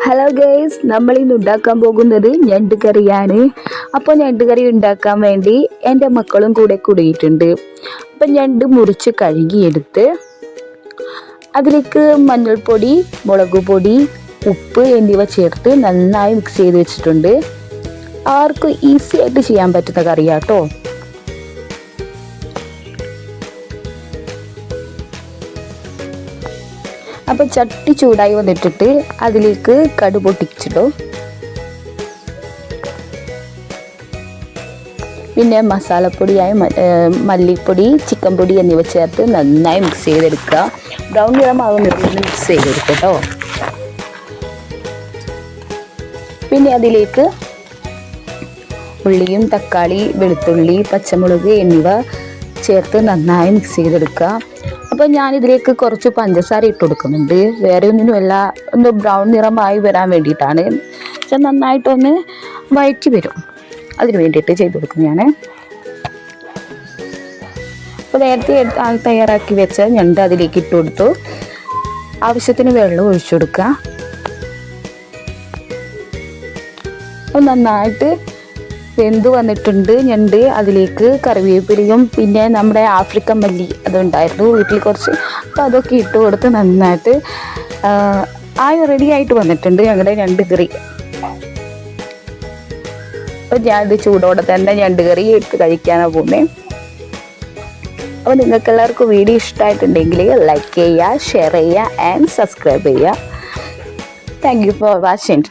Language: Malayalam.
ഹലോ ഗൈസ്, നമ്മൾ ഇന്ന് ഉണ്ടാക്കാൻ പോകുന്നത് ഞണ്ട് കറിയാണ്. അപ്പോൾ ഞണ്ട് കറി ഉണ്ടാക്കാൻ വേണ്ടി എൻ്റെ മക്കളും കൂടെ കൂടിയിട്ടുണ്ട്. അപ്പം ഞണ്ട് മുറിച്ച് കഴുകിയെടുത്ത് അതിലേക്ക് മഞ്ഞൾപ്പൊടി, മുളക് പൊടി, ഉപ്പ് എന്നിവ ചേർത്ത് നന്നായി മിക്സ് ചെയ്ത് വെച്ചിട്ടുണ്ട്. ആർക്കും ഈസി ആയിട്ട് ചെയ്യാൻ പറ്റുന്ന കറിയാട്ടോ. അപ്പോൾ ചട്ടി ചൂടായി വന്നിട്ടിട്ട് അതിലേക്ക് കടു പൊട്ടിച്ചിട്ടു. പിന്നെ മസാലപ്പൊടിയായ മല്ലിപ്പൊടി, ചിക്കൻ പൊടി എന്നിവ ചേർത്ത് നന്നായി മിക്സ് ചെയ്തെടുക്കുക. ബ്രൗൺ നിറമാകുന്ന മിക്സ് ചെയ്തെടുക്കുക കേട്ടോ. പിന്നെ അതിലേക്ക് ഉള്ളിയും തക്കാളി, വെളുത്തുള്ളി, പച്ചമുളക് എന്നിവ ചേർത്ത് നന്നായി മിക്സ് ചെയ്തെടുക്കുക. അപ്പോൾ ഞാനിതിലേക്ക് കുറച്ച് പഞ്ചസാര ഇട്ട് കൊടുക്കുന്നുണ്ട്. വേറെ ഒന്നിനുമല്ല, ഒന്ന് ബ്രൗൺ നിറമായി വരാൻ വേണ്ടിയിട്ടാണ്. പക്ഷെ നന്നായിട്ടൊന്ന് വഴറ്റി വരും, അതിന് വേണ്ടിയിട്ട് ചെയ്ത് കൊടുക്കുന്നതാണ്. അപ്പോൾ നേരത്തെ തയ്യാറാക്കി വെച്ച ഞണ്ട് അതിലേക്ക് ഇട്ട് കൊടുത്തു. ആവശ്യത്തിന് വെള്ളം ഒഴിച്ചു കൊടുക്കുക. അപ്പോൾ നന്നായിട്ട് വെന്ത് വന്നിട്ടുണ്ട് ഞണ്ട്. അതിലേക്ക് കറിവേപ്പിലയും പിന്നെ നമ്മുടെ ആഫ്രിക്കൻ മല്ലി അതുണ്ടായിരുന്നു വീട്ടിൽ കുറച്ച്, അപ്പോൾ അതൊക്കെ ഇട്ട് കൊടുത്ത് നന്നായിട്ട് റെഡി ആയിട്ട് വന്നിട്ടുണ്ട് ഞങ്ങളുടെ ഞണ്ട് കറി. അപ്പോൾ ഞാൻ ചൂടോടെ തന്നെ ഞണ്ട് കറി എടുത്ത് കഴിക്കാനാണ് പോകുന്നത്. അപ്പോൾ നിങ്ങൾക്ക് എല്ലാവർക്കും വീഡിയോ ഇഷ്ടമായിട്ടുണ്ടെങ്കിൽ ലൈക്ക് ചെയ്യുക, ഷെയർ ചെയ്യുക ആൻഡ് സബ്സ്ക്രൈബ് ചെയ്യുക. Thank you for watching.